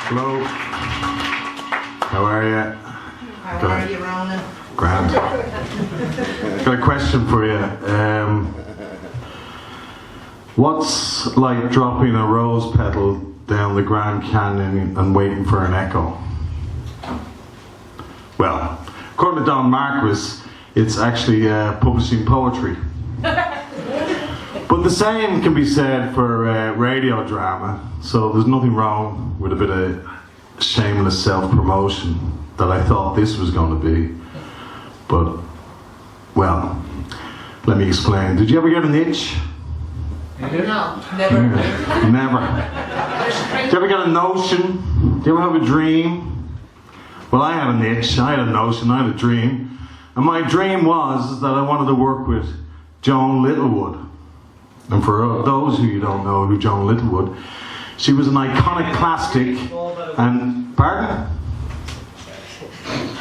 Hello. How are you? How are you, Ronan? Grand. Got a question for you. What's like dropping a rose petal down the Grand Canyon and waiting for an echo? Well, according to Don Marquis, it's actually publishing poetry. But the same can be said for radio drama, so there's nothing wrong with a bit of shameless self-promotion that I thought this was going to be. But, well, let me explain. Did you ever get an itch? No, never. Never. Did you ever get a notion? Did you ever have a dream? Well, I had an itch, I had a notion, I had a dream. And my dream was that I wanted to work with Joan Littlewood. And for those who you don't know who Joan Littlewood, she was an iconoclastic and... Pardon?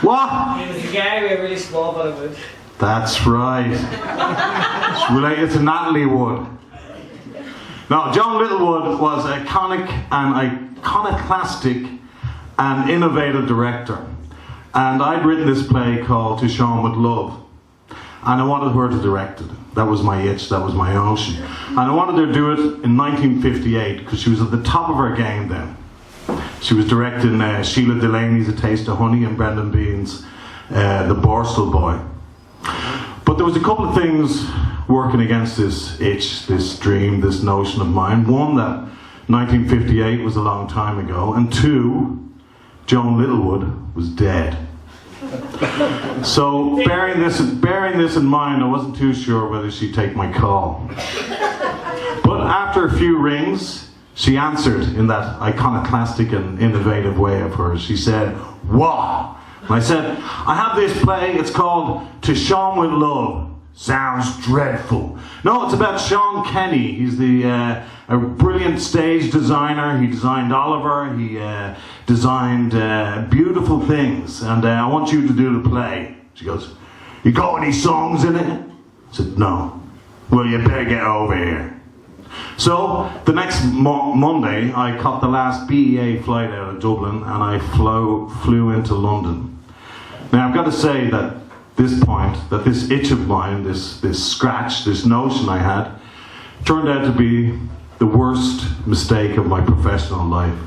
What? He was a guy with a really small bit of wood. That's right. It's related to Natalie Wood. No, Joan Littlewood was an iconoclastic and innovative director. And I'd written this play called To Sean With Love. And I wanted her to direct it. That was my itch, that was my notion. And I wanted her to do it in 1958 because she was at the top of her game then. She was directing Sheila Delaney's A Taste of Honey and Brendan Behan's The Borstal Boy. But there was a couple of things working against this itch, this dream, this notion of mine. One, that 1958 was a long time ago. And two, Joan Littlewood was dead. So bearing this in mind, I wasn't too sure whether she'd take my call. But after a few rings, she answered in that iconoclastic and innovative way of hers. She said, "What?" And I said, "I have this play, it's called To Sean With Love." Sounds dreadful. No, it's about Sean Kenny. He's a brilliant stage designer. He designed Oliver. He designed beautiful things. And I want you to do the play. She goes, "You got any songs in it?" I said, "No." "Well, you better get over here." So the next Monday, I caught the last BEA flight out of Dublin and I flew into London. Now I've got to say that this itch of mine, this scratch, this notion I had, turned out to be the worst mistake of my professional life.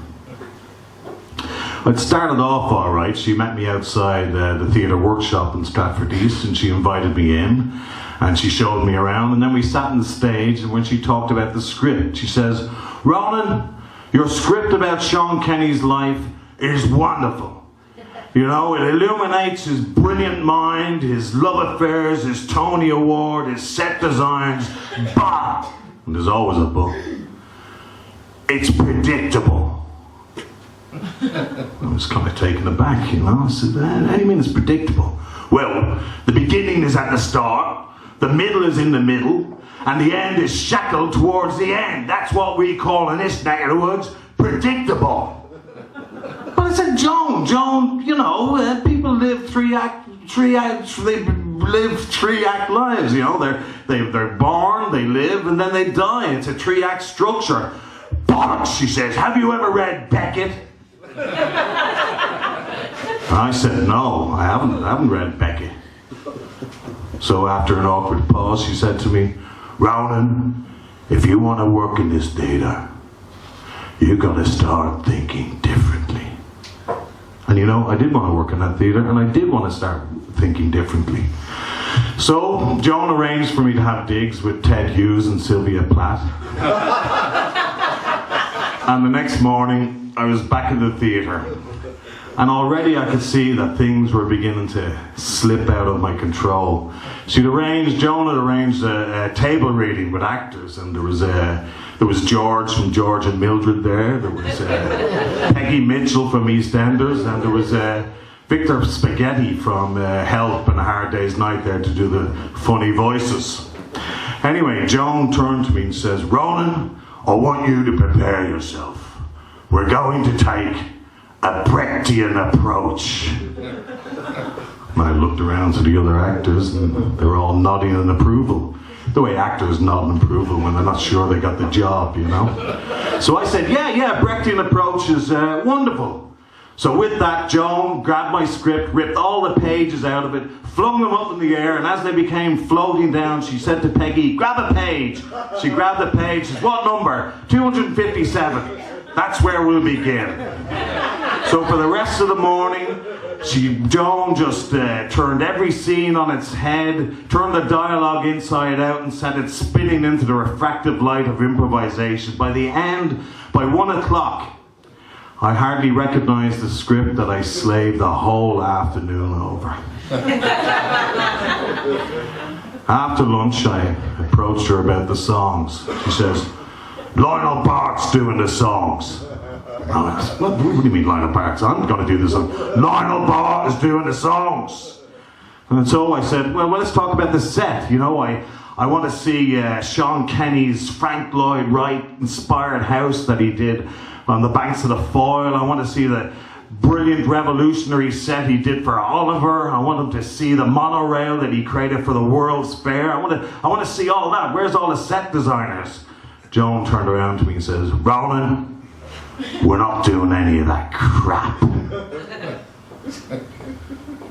It started off all right. She met me outside the theatre workshop in Stratford East and she invited me in and she showed me around, and then we sat on the stage, and when she talked about the script, she says, "Ronan, your script about Sean Kenny's life is wonderful. You know, it illuminates his brilliant mind, his love affairs, his Tony Award, his set designs, but," and there's always a but, "it's predictable." I was kind of taken aback, you know. I said, "How do you mean it's predictable?" "Well, the beginning is at the start, the middle is in the middle, and the end is shackled towards the end. That's what we call in this neck of the woods predictable." But I said, Joan, you know, people live three-act lives, you know. They're born, they live, and then they die. It's a three-act structure. "Bollocks," she says. "Have you ever read Beckett?" I said, "No, I haven't read Beckett." So after an awkward pause, she said to me, "Ronan, if you want to work in this theatre, you got to start thinking differently." And you know, I did want to work in that theatre, and I did want to start thinking differently. So Joan arranged for me to have digs with Ted Hughes and Sylvia Plath. And the next morning, I was back in the theatre. And already I could see that things were beginning to slip out of my control. Joan had arranged a table reading with actors, and there was George from George and Mildred there. There was Peggy Mitchell from EastEnders, and there was Victor Spaghetti from Help and A Hard Day's Night there to do the funny voices. Anyway, Joan turned to me and says, "Ronan, I want you to prepare yourself. We're going to take a Brechtian approach." And I looked around to the other actors and they were all nodding in approval. The way actors nod in approval when they're not sure they got the job, you know. So I said, yeah, Brechtian approach is wonderful. So with that, Joan grabbed my script, ripped all the pages out of it, flung them up in the air, and as they became floating down, she said to Peggy, grab a page. She grabbed the page, says, what number? 257. That's where we'll begin. So for the rest of the morning, Joan just turned every scene on its head, turned the dialogue inside out, and sent it spinning into the refractive light of improvisation. By the end, by 1 o'clock, I hardly recognised the script that I slaved the whole afternoon over. After lunch, I approached her about the songs. She says, Lionel Park's doing the songs. I said, what do you mean Lionel Park's? I'm going to do the song. Lionel Park is doing the songs. And so I said, well, let's talk about the set. You know, I want to see Sean Kenny's Frank Lloyd Wright inspired house that he did on the banks of the Foyle. I want to see the brilliant revolutionary set he did for Oliver. I want him to see the monorail that he created for the World's Fair. I want to see all that. Where's all the set designers? Joan turned around to me and says, Ronan, we're not doing any of that crap.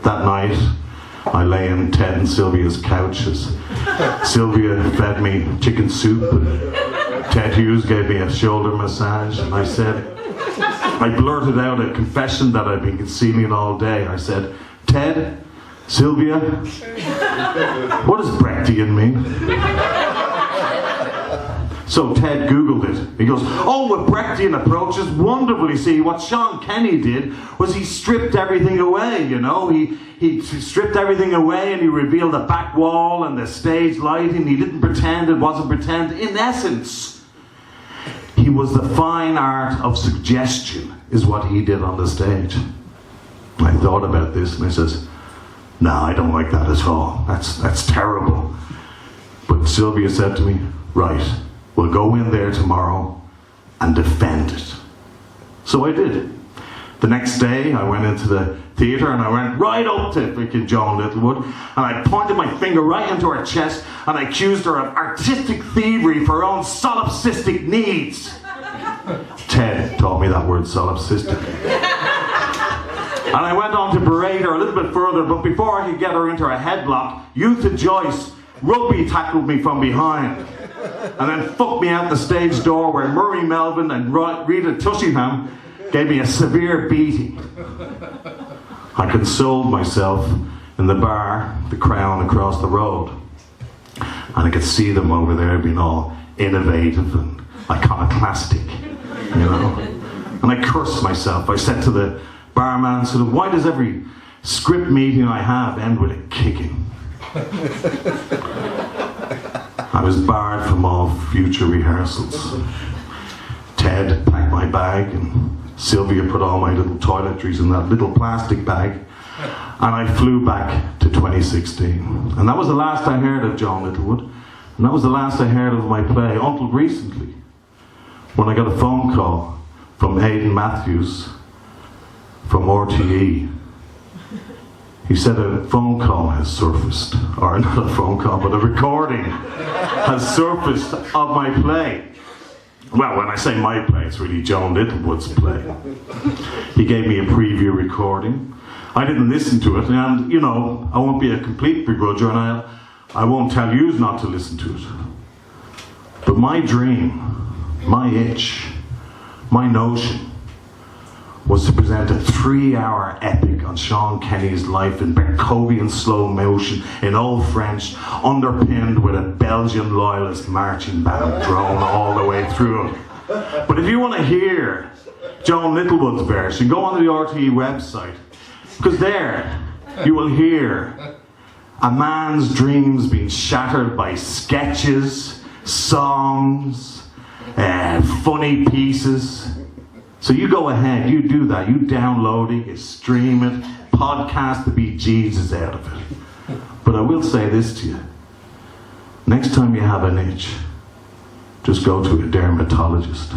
That night, I lay in Ted and Sylvia's couches. Sylvia fed me chicken soup, and Ted Hughes gave me a shoulder massage, and I blurted out a confession that I'd been concealing all day. I said, Ted, Sylvia, what does Brechtian mean? So Ted Googled it. He goes, oh, a Brechtian approach is wonderful. You see, what Sean Kenny did was he stripped everything away, you know. He stripped everything away and he revealed the back wall and the stage lighting. He didn't pretend it wasn't pretend. In essence, he was the fine art of suggestion is what he did on the stage. I thought about this and I says, no, I don't like that at all. That's terrible. But Sylvia said to me, right, we'll go in there tomorrow and defend it. So I did. The next day, I went into the theatre and I went right up to freaking Joan Littlewood and I pointed my finger right into her chest and I accused her of artistic thievery for her own solipsistic needs. Ted taught me that word, solipsistic. And I went on to berate her a little bit further, but before I could get her into a headlock, Eutha Joyce rugby tackled me from behind and then fucked me out the stage door where Murray Melvin and Rita Tushingham gave me a severe beating. I consoled myself in the bar, the Crown across the road. And I could see them over there being all innovative and iconoclastic, you know. And I cursed myself. I said to the barman, sort of, why does every script meeting I have end with a kicking? I was barred from all future rehearsals. Ted packed my bag and Sylvia put all my little toiletries in that little plastic bag and I flew back to 2016. And that was the last I heard of Joan Littlewood, and that was the last I heard of my play until recently when I got a phone call from Aidan Matthews from RTE. He said a phone call has surfaced, or not a phone call, but a recording has surfaced of my play. Well, when I say my play, it's really Joan Littlewood's play. He gave me a preview recording. I didn't listen to it, and, you know, I won't be a complete begrudger, and I won't tell you not to listen to it. But my dream, my itch, my notion was to present a 3-hour epic on Sean Kenny's life in Beethoven slow motion in Old French, underpinned with a Belgian loyalist marching band drone all the way through it. But if you want to hear Joan Littlewood's version, go on to the RTE website, because there you will hear a man's dreams being shattered by sketches, songs, funny pieces. So you go ahead, you do that, you download it, you stream it, podcast the bejesus out of it. But I will say this to you. Next time you have an itch, just go to a dermatologist.